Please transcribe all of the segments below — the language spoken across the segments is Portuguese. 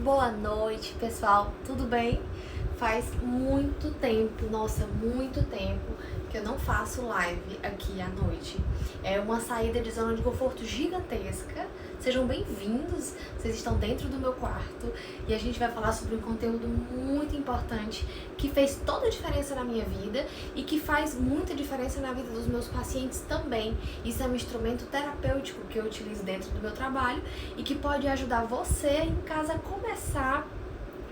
Boa noite, pessoal, tudo bem? Faz muito tempo, nossa, muito tempo que eu não faço live aqui à noite. É uma saída de zona de conforto gigantesca. Sejam bem-vindos, vocês estão dentro do meu quarto e a gente vai falar sobre um conteúdo muito importante que fez toda a diferença na minha vida e que faz muita diferença na vida dos meus pacientes também. Isso é um instrumento terapêutico que eu utilizo dentro do meu trabalho e que pode ajudar você em casa a começar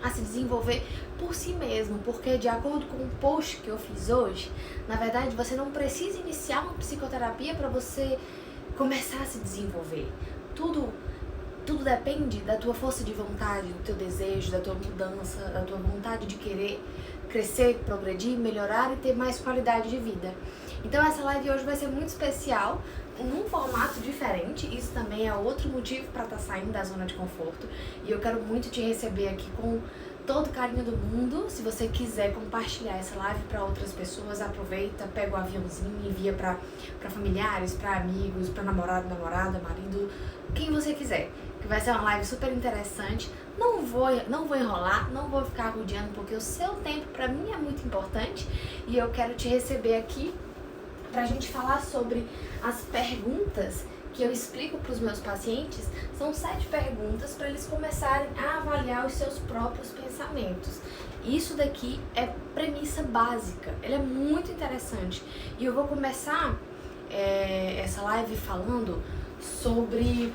a se desenvolver por si mesmo, porque de acordo com o post que eu fiz hoje, na verdade você não precisa iniciar uma psicoterapia para você começar a se desenvolver. Tudo depende da tua força de vontade, do teu desejo, da tua mudança, da tua vontade de querer crescer, progredir, melhorar e ter mais qualidade de vida. Então essa live hoje vai ser muito especial, num formato diferente. Isso também é outro motivo para estar saindo da zona de conforto. E eu quero muito te receber aqui com todo o carinho do mundo. Se você quiser compartilhar essa live para outras pessoas, aproveita, pega o aviãozinho e envia para familiares, para amigos, para namorado, namorada, marido, quem você quiser. Que vai ser uma live super interessante. Não vou enrolar, não vou ficar rodeando, porque o seu tempo para mim é muito importante e eu quero te receber aqui pra gente falar sobre as perguntas que eu explico para os meus pacientes. São 7 perguntas para eles começarem a avaliar os seus próprios pensamentos. Isso daqui é premissa básica, ela é muito interessante. E eu vou começar essa live falando sobre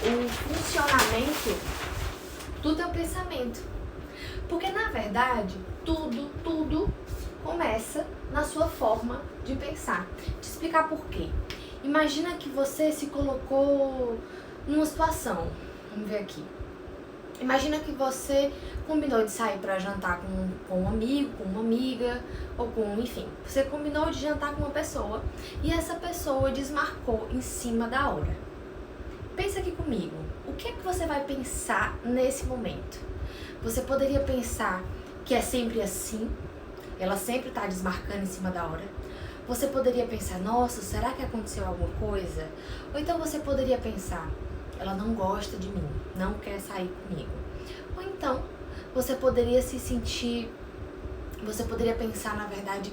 o funcionamento do teu pensamento. Porque na verdade, tudo começa na sua forma de pensar. Te explicar por quê. Imagina que você se colocou numa situação. Vamos ver aqui. Imagina que você combinou de sair para jantar com um amigo, com uma amiga, ou enfim. Você combinou de jantar com uma pessoa e essa pessoa desmarcou em cima da hora. Pensa aqui comigo. O que é que você vai pensar nesse momento? Você poderia pensar que é sempre assim, ela sempre tá desmarcando em cima da hora. Você poderia pensar, nossa, será que aconteceu alguma coisa? Ou então você poderia pensar, ela não gosta de mim, não quer sair comigo. Ou então, você poderia pensar, na verdade,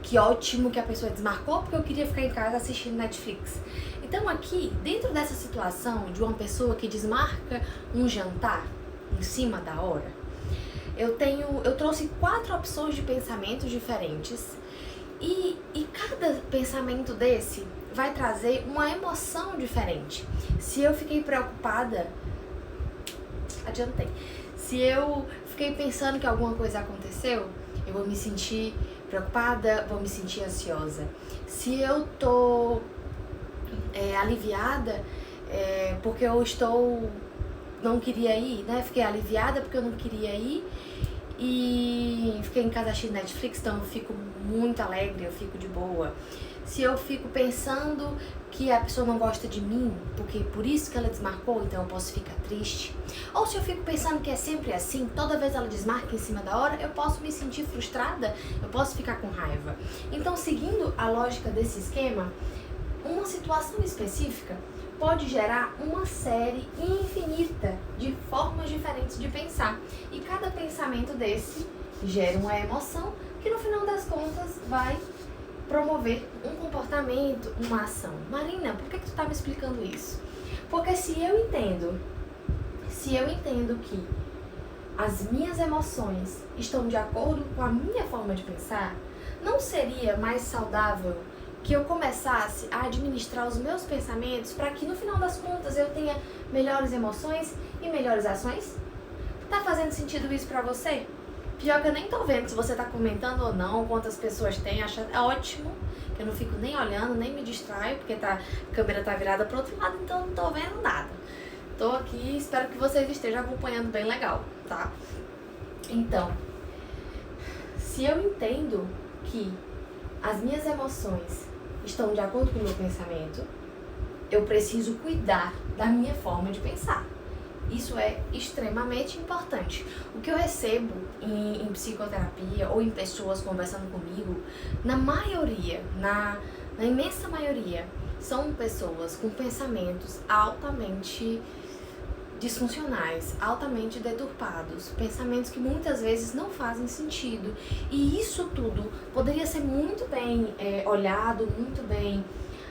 que ótimo que a pessoa desmarcou, porque eu queria ficar em casa assistindo Netflix. Então aqui, dentro dessa situação de uma pessoa que desmarca um jantar em cima da hora, eu trouxe 4 opções de pensamentos diferentes e cada pensamento desse vai trazer uma emoção diferente. Se eu fiquei preocupada, se eu fiquei pensando que alguma coisa aconteceu, eu vou me sentir preocupada, vou me sentir ansiosa. Se eu tô aliviada, porque eu não queria ir, né? Fiquei aliviada porque eu não queria ir e fiquei em casa assistindo Netflix, então eu fico muito alegre, eu fico de boa. Se eu fico pensando que a pessoa não gosta de mim, porque por isso que ela desmarcou, então eu posso ficar triste. Ou se eu fico pensando que é sempre assim, toda vez ela desmarca em cima da hora, eu posso me sentir frustrada, eu posso ficar com raiva. Então, seguindo a lógica desse esquema, uma situação específica pode gerar uma série infinita de formas diferentes de pensar. E cada pensamento desse gera uma emoção que no final das contas vai promover um comportamento, uma ação. Marina, por que tu tá me explicando isso? Porque se eu entendo que as minhas emoções estão de acordo com a minha forma de pensar, não seria mais saudável que eu começasse a administrar os meus pensamentos para que no final das contas eu tenha melhores emoções e melhores ações? Tá fazendo sentido isso pra você? Pior que eu nem tô vendo se você tá comentando ou não, quantas pessoas tem, acha ótimo, que eu não fico nem olhando, nem me distraio, porque a câmera tá virada pro outro lado, então eu não tô vendo nada. Tô aqui, espero que vocês estejam acompanhando bem legal, tá? Então, se eu entendo que as minhas emoções estão de acordo com o meu pensamento, eu preciso cuidar da minha forma de pensar. Isso é extremamente importante. O que eu recebo em psicoterapia ou em pessoas conversando comigo, na imensa maioria, são pessoas com pensamentos altamente disfuncionais, altamente deturpados, pensamentos que muitas vezes não fazem sentido. E isso tudo poderia ser muito bem olhado, muito bem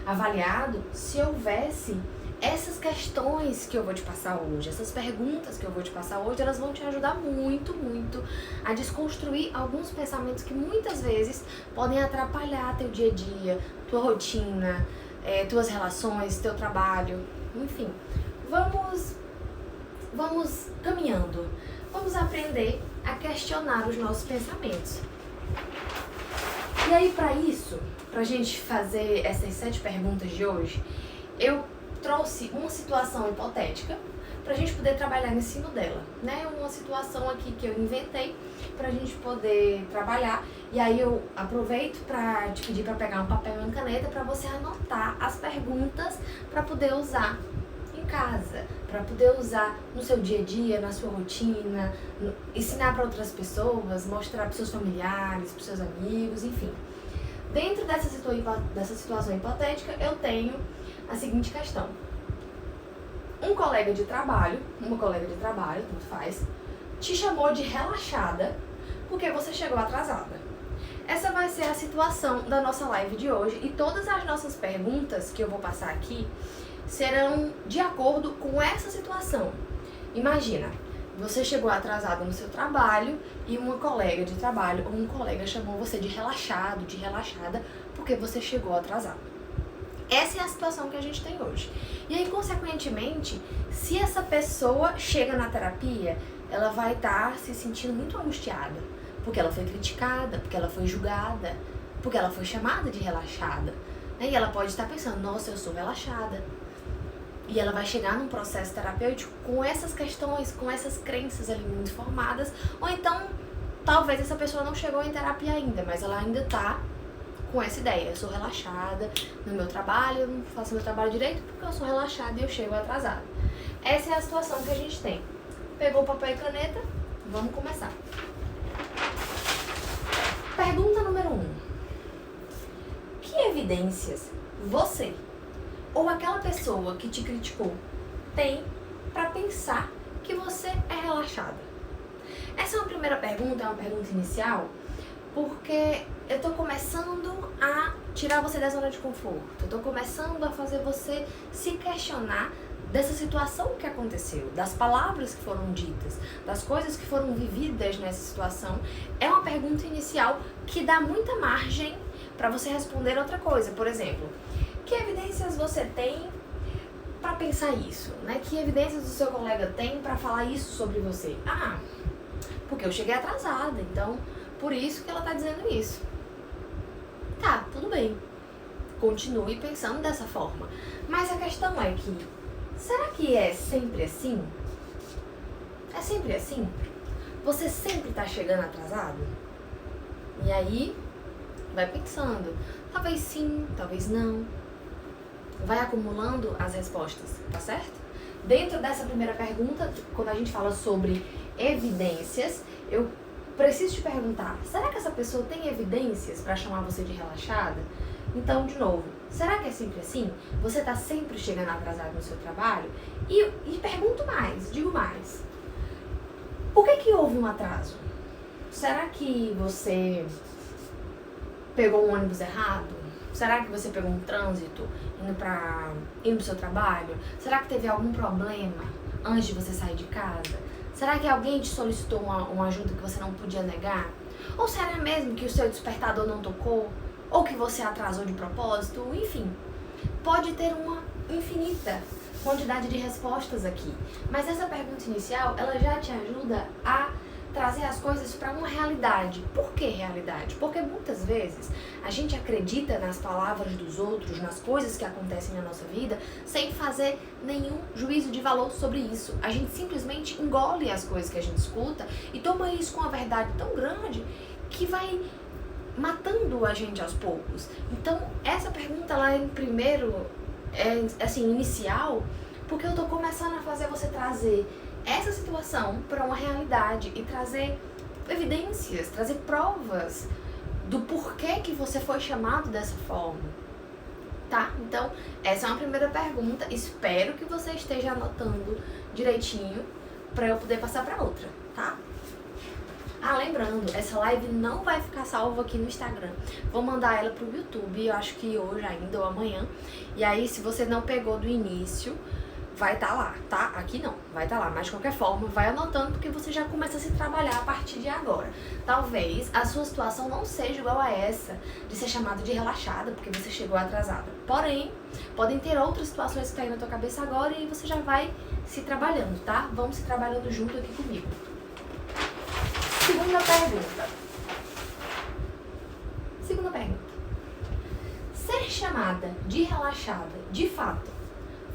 avaliado se houvesse essas questões que eu vou te passar hoje, essas perguntas que eu vou te passar hoje, elas vão te ajudar muito, muito a desconstruir alguns pensamentos que muitas vezes podem atrapalhar teu dia a dia, tua rotina, tuas relações, teu trabalho, enfim. Vamos caminhando, vamos aprender a questionar os nossos pensamentos. E aí, para isso, pra gente fazer essas 7 perguntas de hoje, eu trouxe uma situação hipotética pra gente poder trabalhar em cima dela, né? Uma situação aqui que eu inventei pra gente poder trabalhar. E aí eu aproveito pra te pedir pra pegar um papel e uma caneta pra você anotar as perguntas pra poder usar em casa, pra poder usar no seu dia a dia, na sua rotina, ensinar pra outras pessoas, mostrar pros seus familiares, pros seus amigos, enfim. Dentro dessa situação hipotética, eu tenho a seguinte questão. Uma colega de trabalho, tanto faz, te chamou de relaxada porque você chegou atrasada. Essa vai ser a situação da nossa live de hoje e todas as nossas perguntas que eu vou passar aqui serão de acordo com essa situação. Imagina, você chegou atrasado no seu trabalho e uma colega de trabalho ou um colega chamou você de relaxado, de relaxada, porque você chegou atrasado. Essa é a situação que a gente tem hoje. E aí, consequentemente, se essa pessoa chega na terapia, ela vai estar se sentindo muito angustiada, porque ela foi criticada, porque ela foi julgada, porque ela foi chamada de relaxada. E ela pode estar pensando, nossa, eu sou relaxada. E ela vai chegar num processo terapêutico com essas questões, com essas crenças ali muito formadas, ou então, talvez essa pessoa não chegou em terapia ainda, mas ela ainda tá com essa ideia, eu sou relaxada no meu trabalho, eu não faço meu trabalho direito porque eu sou relaxada e eu chego atrasada. Essa é a situação que a gente tem. Pegou papel e caneta? Vamos começar. Pergunta número 1. Que evidências você ou aquela pessoa que te criticou tem para pensar que você é relaxada? Essa é uma primeira pergunta, é uma pergunta inicial, porque eu tô começando a tirar você da zona de conforto. Eu tô começando a fazer você se questionar dessa situação que aconteceu, das palavras que foram ditas, das coisas que foram vividas nessa situação. É uma pergunta inicial que dá muita margem para você responder outra coisa. Por exemplo, que evidências você tem para pensar isso, né? Que evidências o seu colega tem para falar isso sobre você? Ah, porque eu cheguei atrasada, então por isso que ela tá dizendo isso. Tá, tudo bem. Continue pensando dessa forma. Mas a questão é que, será que é sempre assim? É sempre assim? Você sempre tá chegando atrasado? E aí, vai pensando. Talvez sim, talvez não. Vai acumulando as respostas, tá certo? Dentro dessa primeira pergunta, quando a gente fala sobre evidências, eu preciso te perguntar, será que essa pessoa tem evidências para chamar você de relaxada? Então, de novo, será que é sempre assim? Você tá sempre chegando atrasado no seu trabalho? E pergunto mais, digo mais. Por que houve um atraso? Será que você pegou um ônibus errado? Será que você pegou um trânsito indo pro seu trabalho? Será que teve algum problema antes de você sair de casa? Será que alguém te solicitou uma ajuda que você não podia negar? Ou será mesmo que o seu despertador não tocou? Ou que você atrasou de propósito? Enfim, pode ter uma infinita quantidade de respostas aqui. Mas essa pergunta inicial, ela já te ajuda a trazer as coisas para uma realidade. Por que realidade? Porque muitas vezes a gente acredita nas palavras dos outros, nas coisas que acontecem na nossa vida, sem fazer nenhum juízo de valor sobre isso. A gente simplesmente engole as coisas que a gente escuta e toma isso com uma verdade tão grande que vai matando a gente aos poucos. Então, essa pergunta lá em primeiro, assim, inicial, porque eu tô começando a fazer você trazer essa situação para uma realidade e trazer evidências, trazer provas do porquê que você foi chamado dessa forma, tá? Então, essa é uma primeira pergunta. Espero que você esteja anotando direitinho pra eu poder passar pra outra, tá? Ah, lembrando, essa live não vai ficar salva aqui no Instagram. Vou mandar ela pro YouTube, eu acho que hoje ainda ou amanhã. E aí, se você não pegou do início, vai estar lá, tá? Aqui não, vai estar lá. Mas de qualquer forma, vai anotando porque você já começa a se trabalhar a partir de agora. Talvez a sua situação não seja igual a essa, de ser chamada de relaxada, porque você chegou atrasada. Porém, podem ter outras situações que tá aí na tua cabeça agora e você já vai se trabalhando, tá? Vamos se trabalhando junto aqui comigo. Segunda pergunta. Segunda pergunta. Ser chamada de relaxada, de fato,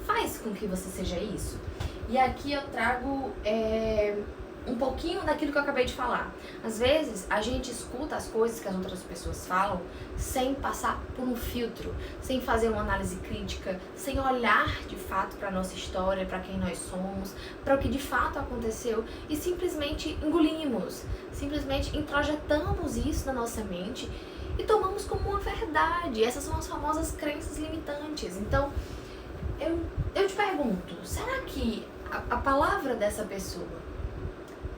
faz com que você seja isso? E aqui eu trago um pouquinho daquilo que eu acabei de falar. Às vezes, a gente escuta as coisas que as outras pessoas falam sem passar por um filtro, sem fazer uma análise crítica, sem olhar de fato para a nossa história, para quem nós somos, para o que de fato aconteceu e simplesmente engolimos, simplesmente introjetamos isso na nossa mente e tomamos como uma verdade. Essas são as famosas crenças limitantes. Então, eu te pergunto, será que a palavra dessa pessoa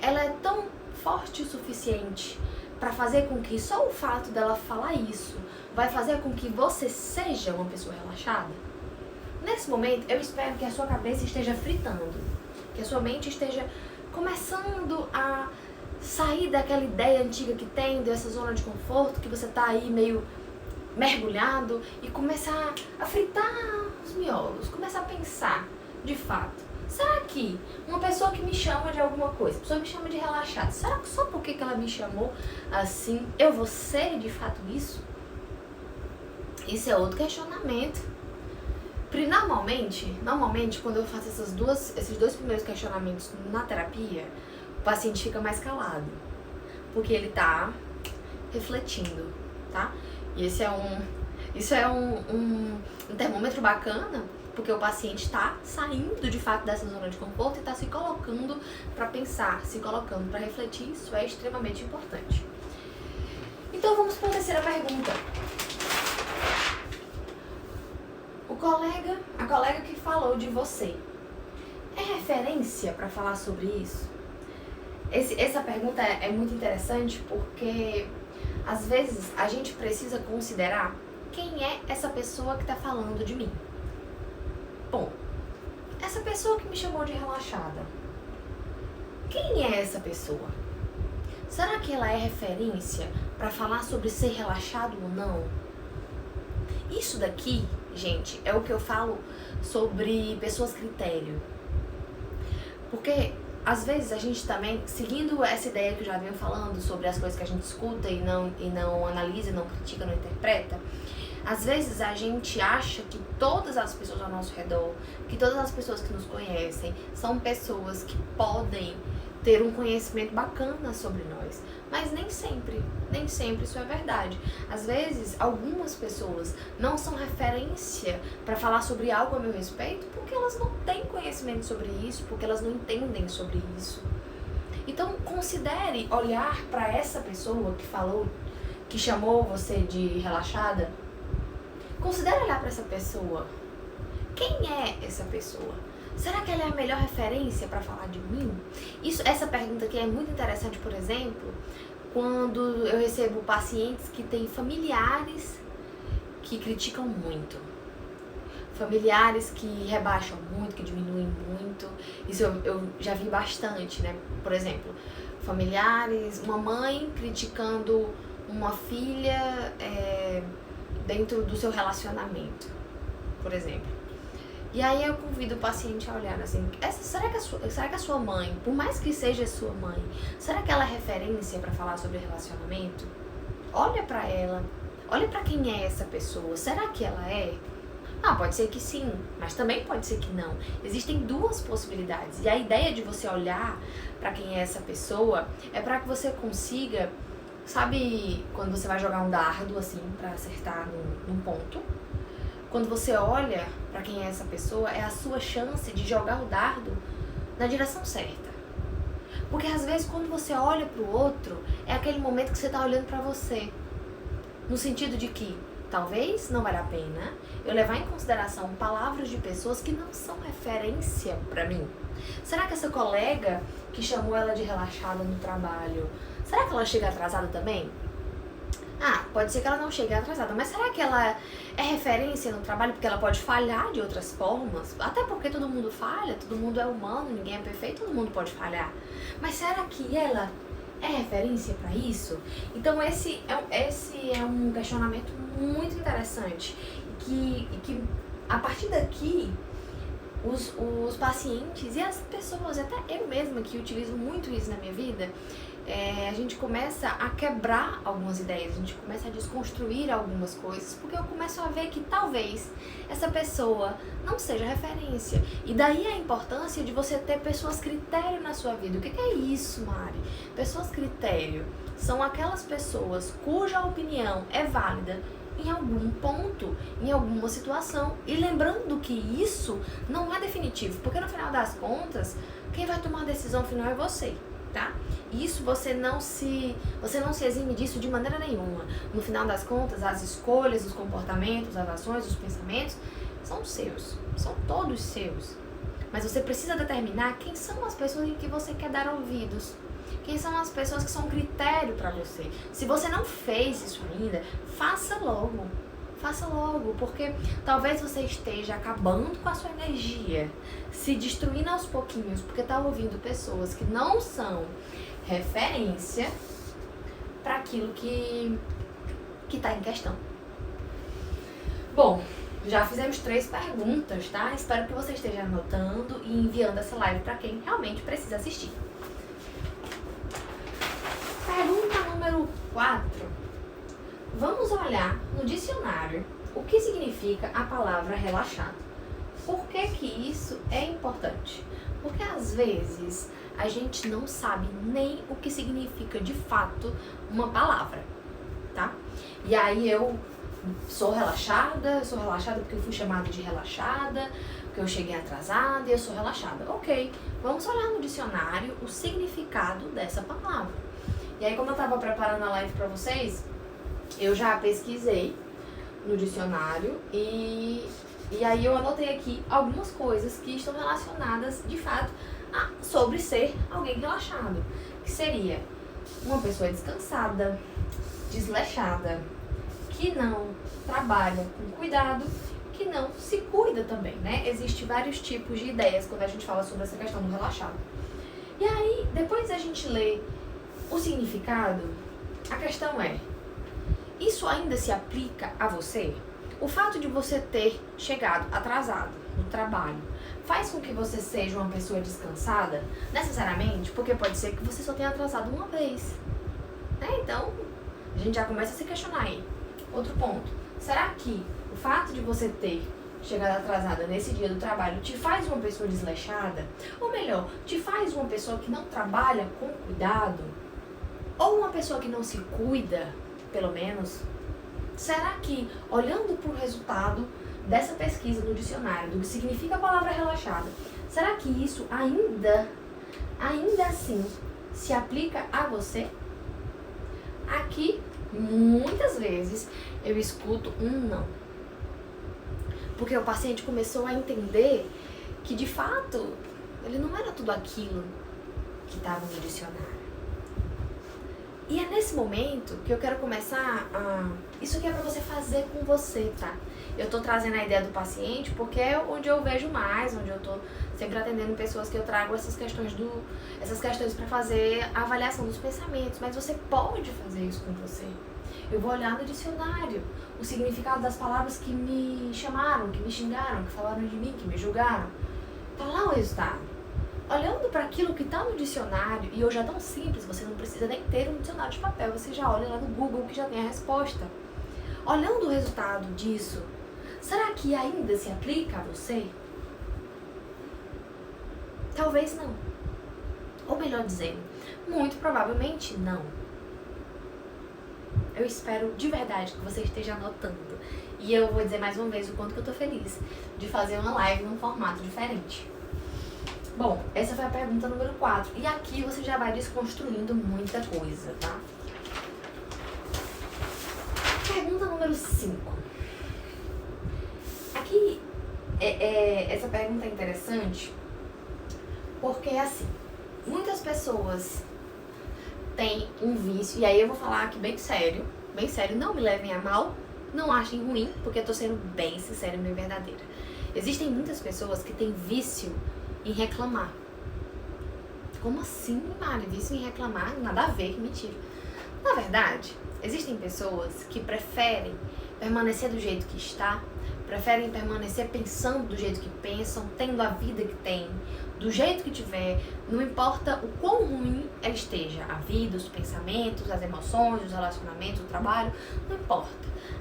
ela é tão forte o suficiente para fazer com que só o fato dela falar isso vai fazer com que você seja uma pessoa relaxada? Nesse momento, eu espero que a sua cabeça esteja fritando, que a sua mente esteja começando a sair daquela ideia antiga que tem, dessa zona de conforto, que você tá aí meio mergulhado, e começar a fritar os miolos, começar a pensar, de fato, será que uma pessoa que me chama de alguma coisa, a pessoa me chama de relaxado, será que só porque que ela me chamou assim, eu vou ser de fato isso? Isso é outro questionamento. Normalmente, quando eu faço esses dois primeiros questionamentos na terapia, o paciente fica mais calado, porque ele tá refletindo, tá? E isso é um termômetro bacana, porque o paciente está saindo de fato dessa zona de conforto e está se colocando para pensar, se colocando para refletir. Isso é extremamente importante. Então vamos para a terceira pergunta. A colega que falou de você, é referência para falar sobre isso? Essa pergunta é muito interessante porque às vezes a gente precisa considerar quem é essa pessoa que está falando de mim. Bom, essa pessoa que me chamou de relaxada, quem é essa pessoa? Será que ela é referência para falar sobre ser relaxado ou não? Isso daqui, gente, é o que eu falo sobre pessoas critério. Porque às vezes a gente também, seguindo essa ideia que eu já venho falando sobre as coisas que a gente escuta e não analisa, não critica, não interpreta, às vezes a gente acha que todas as pessoas ao nosso redor, que todas as pessoas que nos conhecem, são pessoas que podem ter um conhecimento bacana sobre nós. Mas nem sempre isso é verdade. Às vezes, algumas pessoas não são referência para falar sobre algo a meu respeito porque elas não têm conhecimento sobre isso, porque elas não entendem sobre isso. Então, considere olhar para essa pessoa que falou, que chamou você de relaxada. Considere olhar para essa pessoa. Quem é essa pessoa? Será que ela é a melhor referência para falar de mim? Essa pergunta aqui é muito interessante, por exemplo, quando eu recebo pacientes que têm familiares que criticam muito. Familiares que rebaixam muito, que diminuem muito. Isso eu já vi bastante, né? Por exemplo, familiares, uma mãe criticando uma filha dentro do seu relacionamento, por exemplo. E aí eu convido o paciente a olhar assim, será que a sua mãe, por mais que seja sua mãe, será que ela é referência para falar sobre relacionamento? Olha para ela, olha para quem é essa pessoa, será que ela é? Ah, pode ser que sim, mas também pode ser que não. Existem duas possibilidades. E a ideia de você olhar para quem é essa pessoa é para que você consiga, sabe, quando você vai jogar um dardo assim para acertar num ponto? Quando você olha para quem é essa pessoa, é a sua chance de jogar o dardo na direção certa. Porque às vezes quando você olha para o outro, é aquele momento que você está olhando para você. No sentido de que talvez não valha a pena eu levar em consideração palavras de pessoas que não são referência para mim. Será que essa colega que chamou ela de relaxada no trabalho, será que ela chega atrasada também? Ah, pode ser que ela não chegue atrasada, mas será que ela é referência no trabalho porque ela pode falhar de outras formas? Até porque todo mundo falha, todo mundo é humano, ninguém é perfeito, todo mundo pode falhar. Mas será que ela é referência para isso? Então esse é um questionamento muito interessante que a partir daqui os pacientes e as pessoas, até eu mesma que utilizo muito isso na minha vida, a gente começa a quebrar algumas ideias, a gente começa a desconstruir algumas coisas, porque eu começo a ver que talvez essa pessoa não seja referência. E daí a importância de você ter pessoas critério na sua vida. O que é isso, Mari? Pessoas critério são aquelas pessoas cuja opinião é válida em algum ponto, em alguma situação. E lembrando que isso não é definitivo, porque no final das contas, quem vai tomar a decisão final é você. Tá? Isso você não se exime disso de maneira nenhuma. No final das contas, as escolhas, os comportamentos, as ações, os pensamentos são seus, são todos seus. Mas você precisa determinar quem são as pessoas em que você quer dar ouvidos. Quem são as pessoas que são critério para você. Se você não fez isso ainda, faça logo. Faça logo, porque talvez você esteja acabando com a sua energia, se destruindo aos pouquinhos, porque está ouvindo pessoas que não são referência para aquilo que está em questão. Bom, já fizemos 3 perguntas, tá? Espero que você esteja anotando e enviando essa live para quem realmente precisa assistir. Pergunta número 4. Vamos olhar no dicionário o que significa a palavra relaxado. Por que que isso é importante? Porque às vezes a gente não sabe nem o que significa de fato uma palavra, tá? E aí eu sou relaxada porque eu fui chamada de relaxada, porque eu cheguei atrasada e eu sou relaxada. Ok, vamos olhar no dicionário o significado dessa palavra. E aí, como eu tava preparando a live pra vocês, eu já pesquisei no dicionário e aí eu anotei aqui algumas coisas que estão relacionadas, de fato, sobre ser alguém relaxado. Que seria uma pessoa descansada, desleixada, que não trabalha com cuidado, que não se cuida também, né? Existem vários tipos de ideias quando a gente fala sobre essa questão do relaxado. E aí, depois a gente lê o significado, a questão é: isso ainda se aplica a você? O fato de você ter chegado atrasado no trabalho faz com que você seja uma pessoa descansada? Necessariamente, porque pode ser que você só tenha atrasado uma vez. Então, a gente já começa a se questionar aí. Outro ponto. Será que o fato de você ter chegado atrasada nesse dia do trabalho te faz uma pessoa desleixada? Ou melhor, te faz uma pessoa que não trabalha com cuidado? Ou uma pessoa que não se cuida, pelo menos? Será que, olhando para o resultado dessa pesquisa no dicionário, do que significa a palavra relaxada, será que isso ainda assim se aplica a você? Aqui, muitas vezes, eu escuto um não. Porque o paciente começou a entender que, de fato, ele não era tudo aquilo que estava no dicionário. E é nesse momento que eu quero começar a... Isso aqui é pra você fazer com você, tá? Eu tô trazendo a ideia do paciente porque é onde eu vejo mais, onde eu tô sempre atendendo pessoas que eu trago essas questões pra fazer a avaliação dos pensamentos. Mas você pode fazer isso com você. Eu vou olhar no dicionário o significado das palavras que me chamaram, que me xingaram, que falaram de mim, que me julgaram. Tá lá o resultado. Olhando para aquilo que está no dicionário, e hoje é tão simples, você não precisa nem ter um dicionário de papel, você já olha lá no Google que já tem a resposta. Olhando o resultado disso, será que ainda se aplica a você? Talvez não. Ou melhor dizendo, muito provavelmente não. Eu espero de verdade que você esteja anotando. E eu vou dizer mais uma vez o quanto que eu tô feliz de fazer uma live num formato diferente. Bom, essa foi a pergunta número 4. E aqui você já vai desconstruindo muita coisa, tá? Pergunta número 5. Aqui, essa pergunta é interessante Porque assim, muitas pessoas têm um vício, e aí eu vou falar aqui bem sério, não me levem a mal, não achem ruim, porque eu tô sendo bem sincera e bem verdadeira. Existem muitas pessoas que têm vício em reclamar. Como assim, Mari? Vício em reclamar? Nada a ver, que mentira. Na verdade, existem pessoas que preferem permanecer do jeito que está, preferem permanecer pensando do jeito que pensam, tendo a vida que tem, do jeito que tiver, não importa o quão ruim ela esteja, a vida, os pensamentos, as emoções, os relacionamentos, o trabalho, não importa.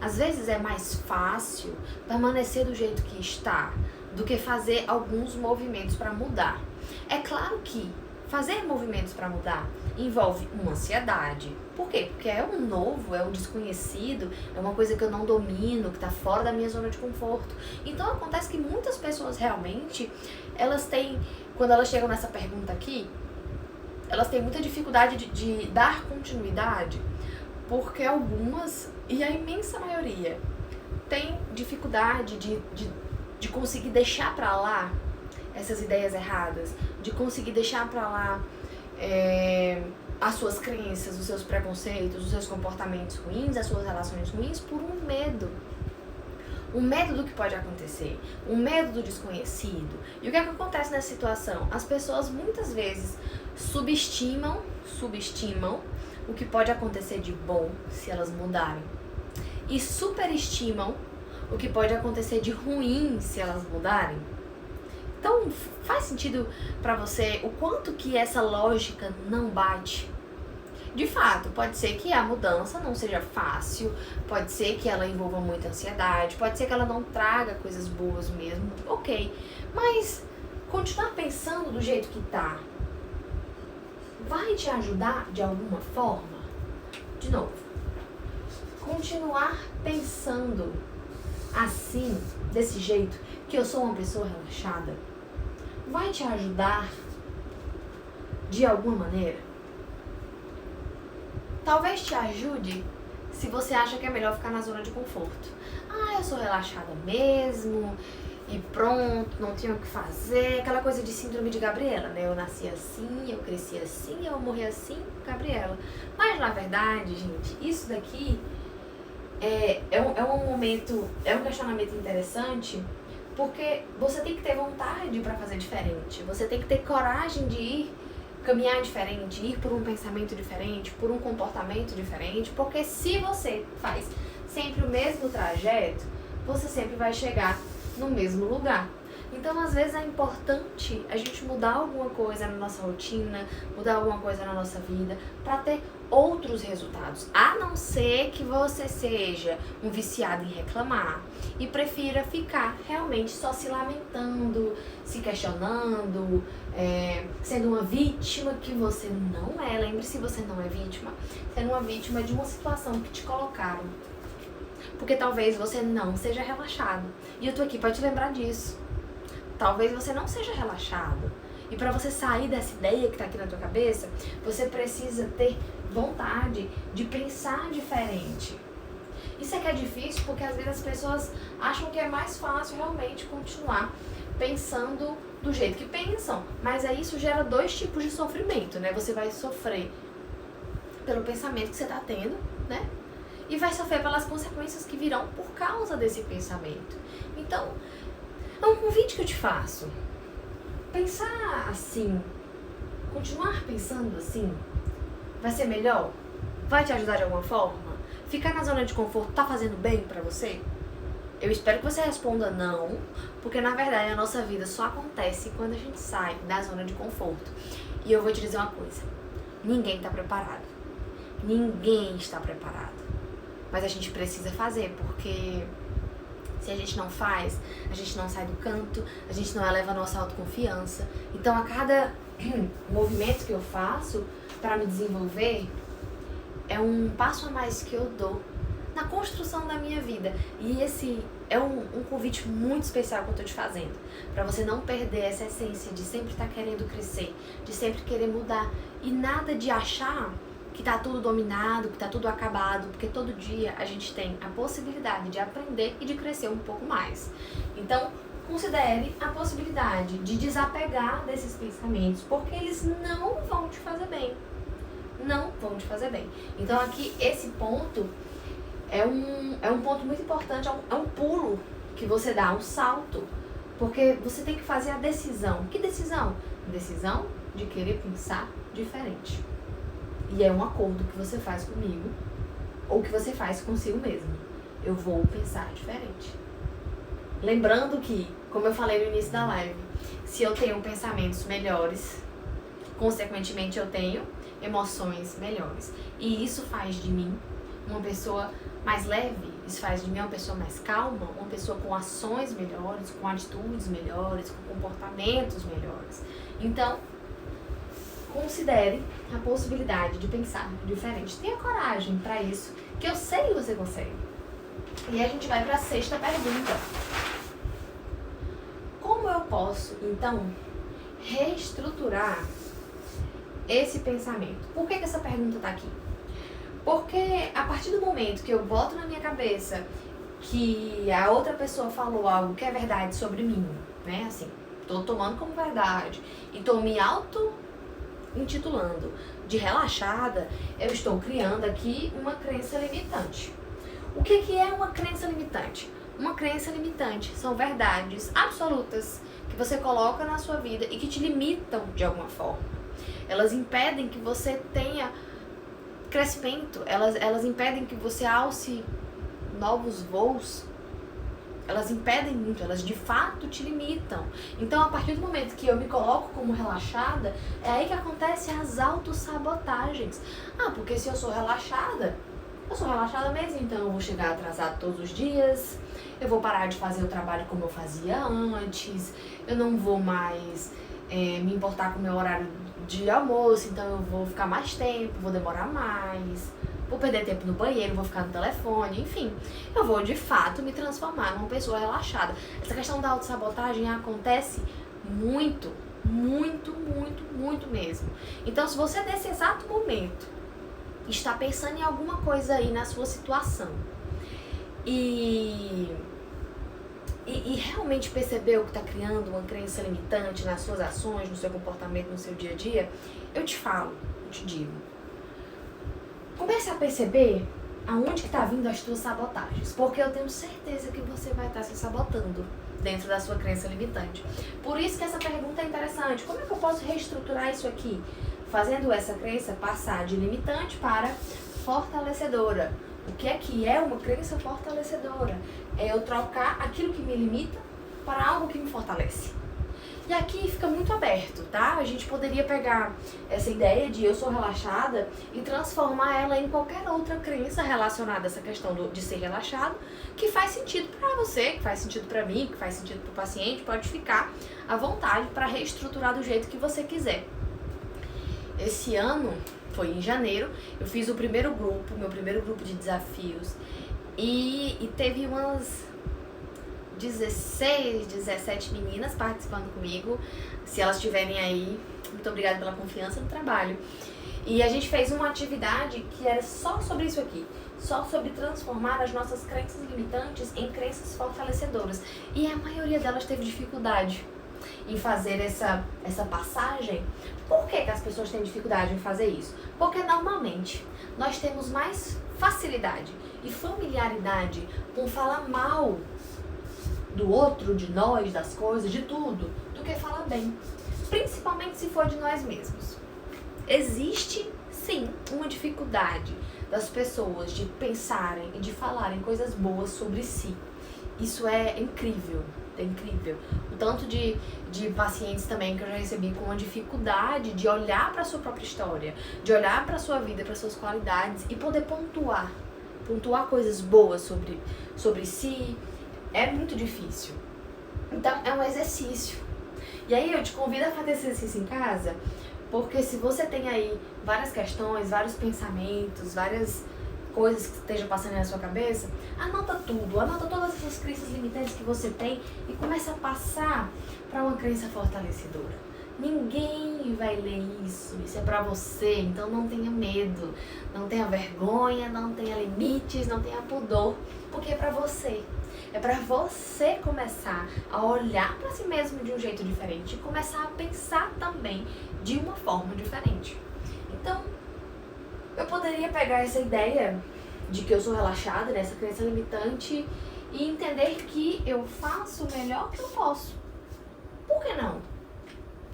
Às vezes é mais fácil permanecer do jeito que está do que fazer alguns movimentos para mudar. É claro que fazer movimentos para mudar envolve uma ansiedade. Por quê? Porque é um novo, é um desconhecido, é uma coisa que eu não domino, que está fora da minha zona de conforto. Então acontece que muitas pessoas realmente, elas têm, quando elas chegam nessa pergunta aqui, elas têm muita dificuldade de dar continuidade, porque algumas, e a imensa maioria, tem dificuldade de conseguir deixar para lá essas ideias erradas, de conseguir deixar pra lá as suas crenças, os seus preconceitos, os seus comportamentos ruins, as suas relações ruins por um medo. Um medo do que pode acontecer, um medo do desconhecido. E o que é que acontece nessa situação? As pessoas muitas vezes subestimam o que pode acontecer de bom se elas mudarem. E superestimam o que pode acontecer de ruim se elas mudarem. Então, faz sentido pra você o quanto que essa lógica não bate? De fato, pode ser que a mudança não seja fácil, pode ser que ela envolva muita ansiedade, pode ser que ela não traga coisas boas mesmo, ok. Mas continuar pensando do jeito que tá vai te ajudar de alguma forma? De novo, continuar pensando assim, desse jeito, que eu sou uma pessoa relaxada, vai te ajudar de alguma maneira? Talvez te ajude se você acha que é melhor ficar na zona de conforto. Ah, eu sou relaxada mesmo, e pronto, não tinha o que fazer. Aquela coisa de síndrome de Gabriela, né? Eu nasci assim, eu cresci assim, eu morri assim, Gabriela. Mas na verdade, gente, isso daqui é um momento, é um questionamento interessante, porque você tem que ter vontade para fazer diferente. Você tem que ter coragem de caminhar diferente, ir por um pensamento diferente, por um comportamento diferente, porque se você faz sempre o mesmo trajeto, você sempre vai chegar no mesmo lugar. Então, às vezes, é importante a gente mudar alguma coisa na nossa rotina, mudar alguma coisa na nossa vida, para ter outros resultados. A não ser que você seja um viciado em reclamar e prefira ficar realmente só se lamentando, se questionando, sendo uma vítima que você não é. Lembre-se, você não é vítima, sendo uma vítima de uma situação que te colocaram. Porque talvez você não seja relaxado. E eu tô aqui para te lembrar disso. Talvez você não seja relaxado. E para você sair dessa ideia que tá aqui na tua cabeça, você precisa ter vontade de pensar diferente. Isso é que é difícil porque às vezes as pessoas acham que é mais fácil realmente continuar pensando do jeito que pensam. Mas aí isso gera dois tipos de sofrimento, né? Você vai sofrer pelo pensamento que você tá tendo, né? E vai sofrer pelas consequências que virão por causa desse pensamento. Então, é um convite que eu te faço. Pensar assim, continuar pensando assim, vai ser melhor? Vai te ajudar de alguma forma? Ficar na zona de conforto tá fazendo bem pra você? Eu espero que você responda não, porque na verdade a nossa vida só acontece quando a gente sai da zona de conforto. E eu vou te dizer uma coisa, ninguém tá preparado. Ninguém está preparado. Mas a gente precisa fazer, porque se a gente não faz, a gente não sai do canto, a gente não eleva a nossa autoconfiança. Então, a cada movimento que eu faço para me desenvolver, é um passo a mais que eu dou na construção da minha vida. E esse é um convite muito especial que eu tô te fazendo, para você não perder essa essência de sempre estar querendo crescer, de sempre querer mudar. E nada de achar que tá tudo dominado, que tá tudo acabado, porque todo dia a gente tem a possibilidade de aprender e de crescer um pouco mais. Então, considere a possibilidade de desapegar desses pensamentos, porque eles não vão te fazer bem. Não vão te fazer bem. Então aqui, esse ponto é um ponto muito importante, é um pulo que você dá, um salto, porque você tem que fazer a decisão. Que decisão? Decisão de querer pensar diferente. E é um acordo que você faz comigo, ou que você faz consigo mesmo. Eu vou pensar diferente. Lembrando que, como eu falei no início da live, se eu tenho pensamentos melhores, consequentemente eu tenho emoções melhores. E isso faz de mim uma pessoa mais leve, isso faz de mim uma pessoa mais calma, uma pessoa com ações melhores, com atitudes melhores, com comportamentos melhores. Então, considere a possibilidade de pensar diferente. Tenha coragem para isso, que eu sei que você consegue. E a gente vai para a 6ª pergunta. Como eu posso, então, reestruturar esse pensamento? Por que essa pergunta está aqui? Porque a partir do momento que eu boto na minha cabeça que a outra pessoa falou algo que é verdade sobre mim, né? Assim, tô tomando como verdade e tô me auto-intitulando de relaxada, eu estou criando aqui uma crença limitante. O que é uma crença limitante? Uma crença limitante são verdades absolutas que você coloca na sua vida e que te limitam de alguma forma. Elas impedem que você tenha crescimento, elas impedem que você alce novos voos, elas impedem muito, elas de fato te limitam. Então, a partir do momento que eu me coloco como relaxada, é aí que acontecem as autossabotagens. Porque se eu sou relaxada mesmo, então eu vou chegar atrasado todos os dias, eu vou parar de fazer o trabalho como eu fazia antes, eu não vou mais me importar com o meu horário de almoço, então eu vou ficar mais tempo, vou demorar mais, vou perder tempo no banheiro, vou ficar no telefone, enfim. Eu vou, de fato, me transformar numa pessoa relaxada. Essa questão da autossabotagem acontece muito, muito, muito, muito mesmo. Então, se você nesse exato momento está pensando em alguma coisa aí na sua situação e realmente percebeu que está criando uma crença limitante nas suas ações, no seu comportamento, no seu dia a dia, eu te digo, comece a perceber aonde que está vindo as tuas sabotagens, porque eu tenho certeza que você vai estar se sabotando dentro da sua crença limitante. Por isso que essa pergunta é interessante. Como é que eu posso reestruturar isso aqui? Fazendo essa crença passar de limitante para fortalecedora. O que é uma crença fortalecedora? É eu trocar aquilo que me limita para algo que me fortalece. E aqui fica muito aberto, tá? A gente poderia pegar essa ideia de eu sou relaxada e transformar ela em qualquer outra crença relacionada a essa questão de ser relaxado, que faz sentido para você, que faz sentido para mim, que faz sentido para o paciente. Pode ficar à vontade para reestruturar do jeito que você quiser. Esse ano, foi em janeiro, eu fiz meu primeiro grupo de desafios e teve umas 16, 17 meninas participando comigo. Se elas estiverem aí, muito obrigada pela confiança no trabalho. E a gente fez uma atividade que era só sobre isso aqui, só sobre transformar as nossas crenças limitantes em crenças fortalecedoras. E a maioria delas teve dificuldade em fazer essa passagem. Por que as pessoas têm dificuldade em fazer isso? Porque normalmente nós temos mais facilidade e familiaridade com falar mal do outro, de nós, das coisas, de tudo, do que falar bem, principalmente se for de nós mesmos. Existe sim uma dificuldade das pessoas de pensarem e de falarem coisas boas sobre si. Isso é incrível. É incrível. O tanto de pacientes também que eu já recebi com uma dificuldade de olhar para a sua própria história, de olhar para a sua vida, para suas qualidades e poder pontuar coisas boas sobre si, é muito difícil. Então é um exercício. E aí eu te convido a fazer esse exercício em casa, porque se você tem aí várias questões, vários pensamentos, várias coisas que estejam passando na sua cabeça, anota tudo, anota todas essas crenças limitantes que você tem e começa a passar para uma crença fortalecedora. Ninguém vai ler isso é pra você, então não tenha medo, não tenha vergonha, não tenha limites, não tenha pudor, porque é pra você. É para você começar a olhar para si mesmo de um jeito diferente e começar a pensar também de uma forma diferente. Então, eu poderia pegar essa ideia de que eu sou relaxada, dessa crença limitante, e entender que eu faço o melhor que eu posso. Por que não?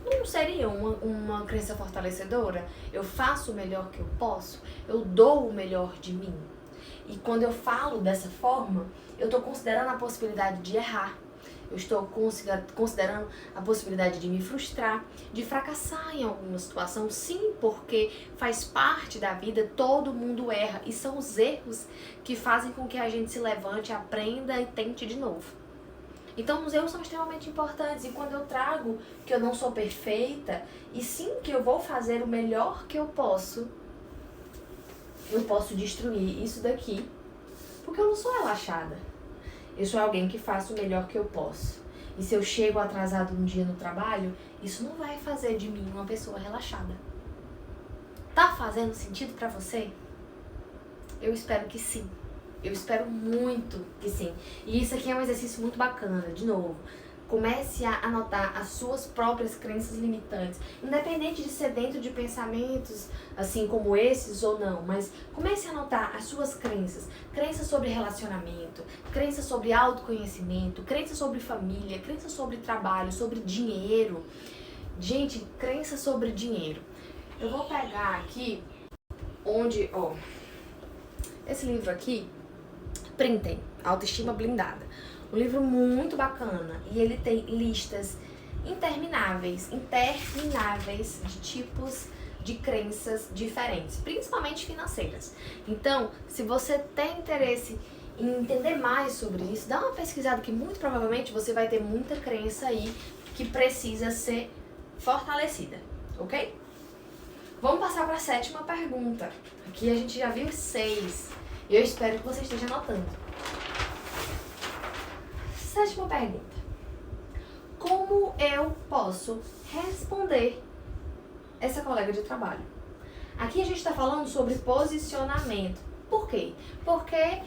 Não seria uma crença fortalecedora? Eu faço o melhor que eu posso, eu dou o melhor de mim. E quando eu falo dessa forma, eu estou considerando a possibilidade de errar. Eu estou considerando a possibilidade de me frustrar, de fracassar em alguma situação. Sim, porque faz parte da vida, todo mundo erra. E são os erros que fazem com que a gente se levante, aprenda e tente de novo. Então os erros são extremamente importantes. E quando eu trago que eu não sou perfeita, e sim que eu vou fazer o melhor que eu posso destruir isso daqui, porque eu não sou relaxada. Eu sou alguém que faço o melhor que eu posso. E se eu chego atrasado um dia no trabalho, isso não vai fazer de mim uma pessoa relaxada. Tá fazendo sentido pra você? Eu espero que sim. Eu espero muito que sim. E isso aqui é um exercício muito bacana. De novo, comece a anotar as suas próprias crenças limitantes, independente de ser dentro de pensamentos assim como esses ou não, mas comece a anotar as suas crenças. Crenças sobre relacionamento, crenças sobre autoconhecimento, crenças sobre família, crenças sobre trabalho, sobre dinheiro. Gente, crenças sobre dinheiro. Eu vou pegar aqui esse livro aqui, Printem, Autoestima Blindada. Um livro muito bacana e ele tem listas intermináveis de tipos de crenças diferentes, principalmente financeiras. Então, se você tem interesse em entender mais sobre isso, dá uma pesquisada que muito provavelmente você vai ter muita crença aí que precisa ser fortalecida, ok? Vamos passar para a 7ª pergunta. Aqui a gente já viu 6 e eu espero que você esteja anotando. 7ª pergunta. Como eu posso responder essa colega de trabalho? Aqui a gente está falando sobre posicionamento. Por quê? Porque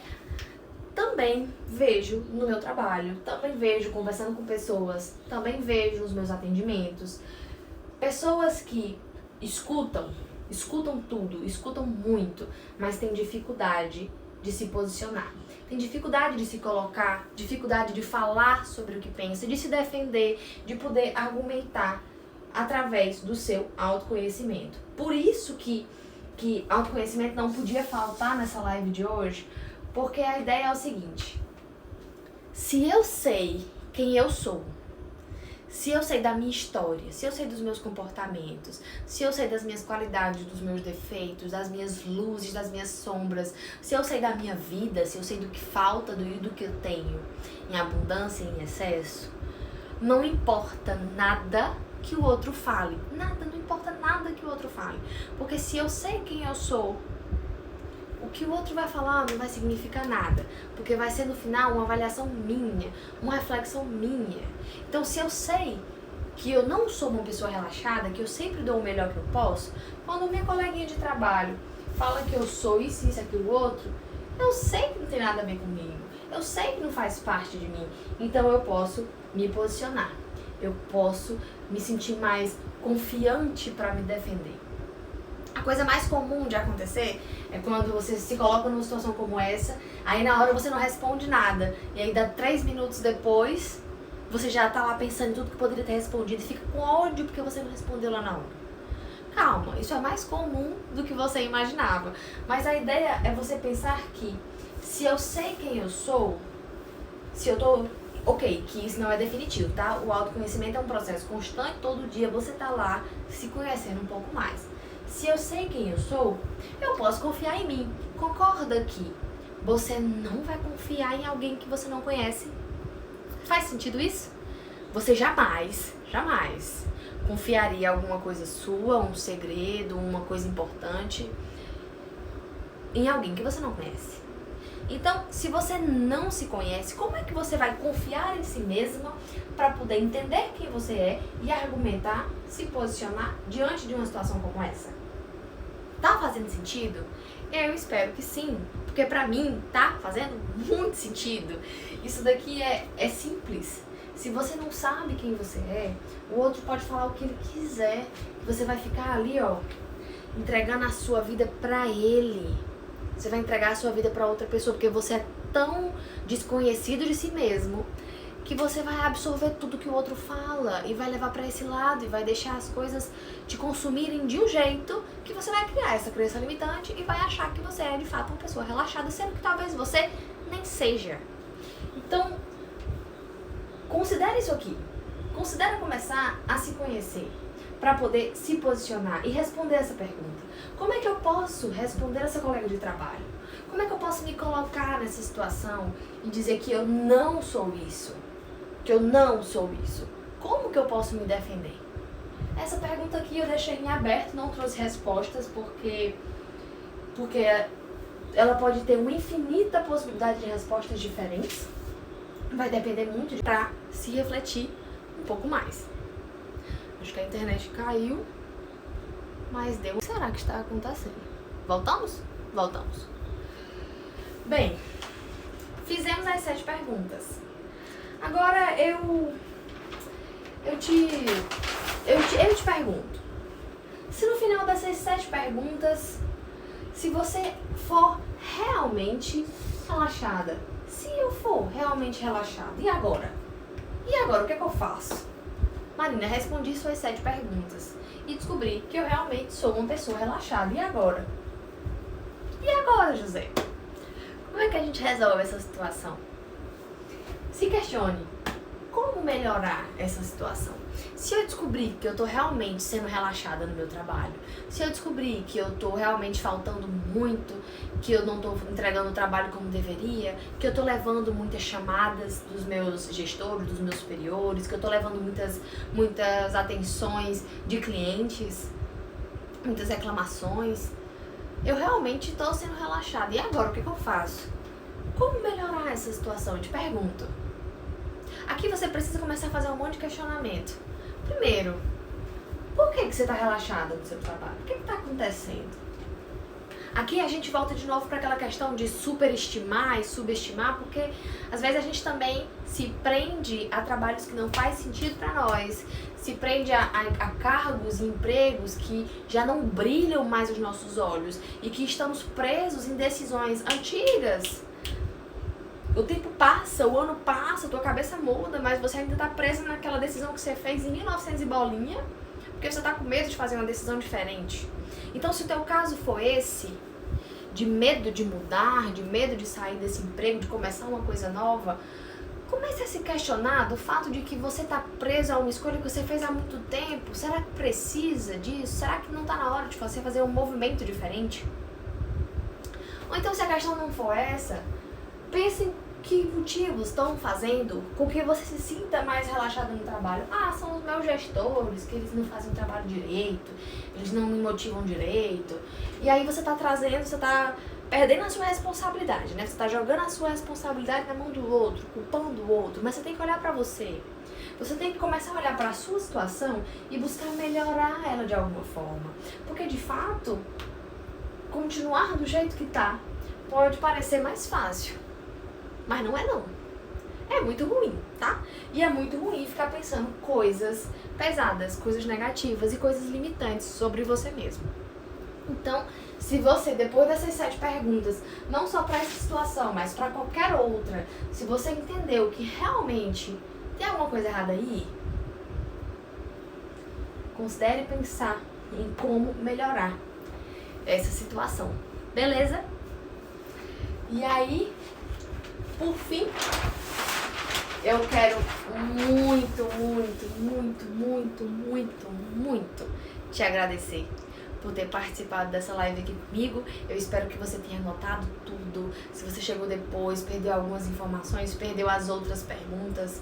também vejo no meu trabalho, também vejo conversando com pessoas, também vejo nos meus atendimentos, pessoas que escutam tudo, escutam muito, mas têm dificuldade de se posicionar. Tem dificuldade de se colocar, dificuldade de falar sobre o que pensa, de se defender, de poder argumentar através do seu autoconhecimento. Por isso que autoconhecimento não podia faltar nessa live de hoje, porque a ideia é o seguinte: se eu sei quem eu sou, se eu sei da minha história, se eu sei dos meus comportamentos, se eu sei das minhas qualidades, dos meus defeitos, das minhas luzes, das minhas sombras, se eu sei da minha vida, se eu sei do que falta e do que eu tenho, em abundância e em excesso, não importa nada que o outro fale. Não importa nada que o outro fale. Porque se eu sei quem eu sou, o que o outro vai falar não vai significar nada, porque vai ser no final uma avaliação minha, uma reflexão minha. Então, se eu sei que eu não sou uma pessoa relaxada, que eu sempre dou o melhor que eu posso, quando minha coleguinha de trabalho fala que eu sou isso, aquilo, outro, eu sei que não tem nada a ver comigo, eu sei que não faz parte de mim, então eu posso me posicionar, eu posso me sentir mais confiante para me defender. A coisa mais comum de acontecer é quando você se coloca numa situação como essa, aí na hora você não responde nada, e aí 3 minutos depois, você já tá lá pensando em tudo que poderia ter respondido e fica com ódio porque você não respondeu lá na hora. Calma, isso é mais comum do que você imaginava, mas a ideia é você pensar que se eu sei quem eu sou, se eu tô... Ok, que isso não é definitivo, tá? O autoconhecimento é um processo constante, todo dia você tá lá se conhecendo um pouco mais. Se eu sei quem eu sou, eu posso confiar em mim. Concorda que você não vai confiar em alguém que você não conhece? Faz sentido isso? Você jamais confiaria alguma coisa sua, um segredo, uma coisa importante em alguém que você não conhece. Então, se você não se conhece, como é que você vai confiar em si mesma para poder entender quem você é e argumentar, se posicionar diante de uma situação como essa? Tá fazendo fazendo sentido? Eu espero que sim, porque pra mim tá fazendo muito sentido. Isso daqui é simples. Se você não sabe quem você é, o outro pode falar o que ele quiser. Você vai ficar ali, ó, entregando a sua vida pra ele. Você vai entregar a sua vida pra outra pessoa, porque você é tão desconhecido de si mesmo que você vai absorver tudo que o outro fala e vai levar pra esse lado e vai deixar as coisas te consumirem de um jeito que você vai criar essa crença limitante e vai achar que você é de fato uma pessoa relaxada, sendo que talvez você nem seja. Então, considere isso aqui. Considere começar a se conhecer para poder se posicionar e responder essa pergunta. Como é que eu posso responder essa colega de trabalho? Como é que eu posso me colocar nessa situação e dizer que eu não sou isso? Que eu não sou isso? Como que eu posso me defender? Essa pergunta aqui eu deixei em aberto, não trouxe respostas, porque ela pode ter uma infinita possibilidade de respostas diferentes. Vai depender muito para se refletir um pouco mais. Acho que a internet caiu, mas deu. O que será que está acontecendo? Voltamos? Voltamos. Bem, fizemos as 7 perguntas. Agora eu te pergunto, se no final dessas 7 perguntas, se você for realmente relaxada, se eu for realmente relaxada, e agora? E agora, o que é que eu faço? Marina, respondi suas 7 perguntas e descobri que eu realmente sou uma pessoa relaxada. E agora? E agora, José? Como é que a gente resolve essa situação? Se questione, como melhorar essa situação? Se eu descobrir que eu tô realmente sendo relaxada no meu trabalho, se eu descobrir que eu tô realmente faltando muito, que eu não tô entregando o trabalho como deveria, que eu tô levando muitas chamadas dos meus gestores, dos meus superiores, que eu tô levando muitas atenções de clientes, muitas reclamações, eu realmente tô sendo relaxada. E agora, o que eu faço? Como melhorar essa situação? Eu te pergunto. Aqui você precisa começar a fazer um monte de questionamento. Primeiro, por que você está relaxada no seu trabalho? O que está acontecendo? Aqui a gente volta de novo para aquela questão de superestimar e subestimar, porque às vezes a gente também se prende a trabalhos que não faz sentido para nós, se prende a cargos e empregos que já não brilham mais os nossos olhos e que estamos presos em decisões antigas. O tempo passa, o ano passa, tua cabeça muda, mas você ainda tá presa naquela decisão que você fez em 1900 e bolinha, porque você tá com medo de fazer uma decisão diferente. Então, se o teu caso for esse, de medo de mudar, de medo de sair desse emprego, de começar uma coisa nova, comece a se questionar do fato de que você tá preso a uma escolha que você fez há muito tempo. Será que precisa disso? Será que não tá na hora de você fazer um movimento diferente? Ou então, se a questão não for essa, pense em que motivos estão fazendo com que você se sinta mais relaxado no trabalho. Ah, são os meus gestores, que eles não fazem o trabalho direito, eles não me motivam direito. E aí você tá trazendo, você tá perdendo a sua responsabilidade, né? Você tá jogando a sua responsabilidade na mão do outro, culpando o outro, mas você tem que olhar pra você. Você tem que começar a olhar pra sua situação e buscar melhorar ela de alguma forma. Porque, de fato, continuar do jeito que tá pode parecer mais fácil. Mas não é não. É muito ruim, tá? E é muito ruim ficar pensando coisas pesadas, coisas negativas e coisas limitantes sobre você mesmo. Então, se você, depois dessas 7 perguntas, não só para essa situação, mas para qualquer outra, se você entendeu que realmente tem alguma coisa errada aí, considere pensar em como melhorar essa situação. Beleza? E aí, por fim, eu quero muito te agradecer por ter participado dessa live aqui comigo. Eu espero que você tenha anotado tudo. Se você chegou depois, perdeu algumas informações, perdeu as outras perguntas,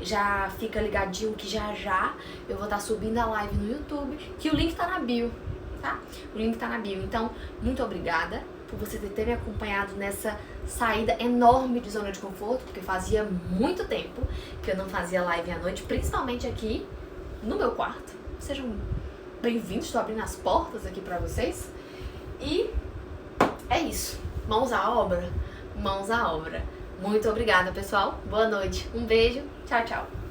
já fica ligadinho que já eu vou estar subindo a live no YouTube, que o link tá na bio, tá? O link tá na bio. Então, muito obrigada por você ter me acompanhado nessa saída enorme de zona de conforto, porque fazia muito tempo que eu não fazia live à noite, principalmente aqui no meu quarto. Sejam bem-vindos, estou abrindo as portas aqui pra vocês. E é isso. Mãos à obra. Mãos à obra. Muito obrigada, pessoal. Boa noite. Um beijo. Tchau, tchau.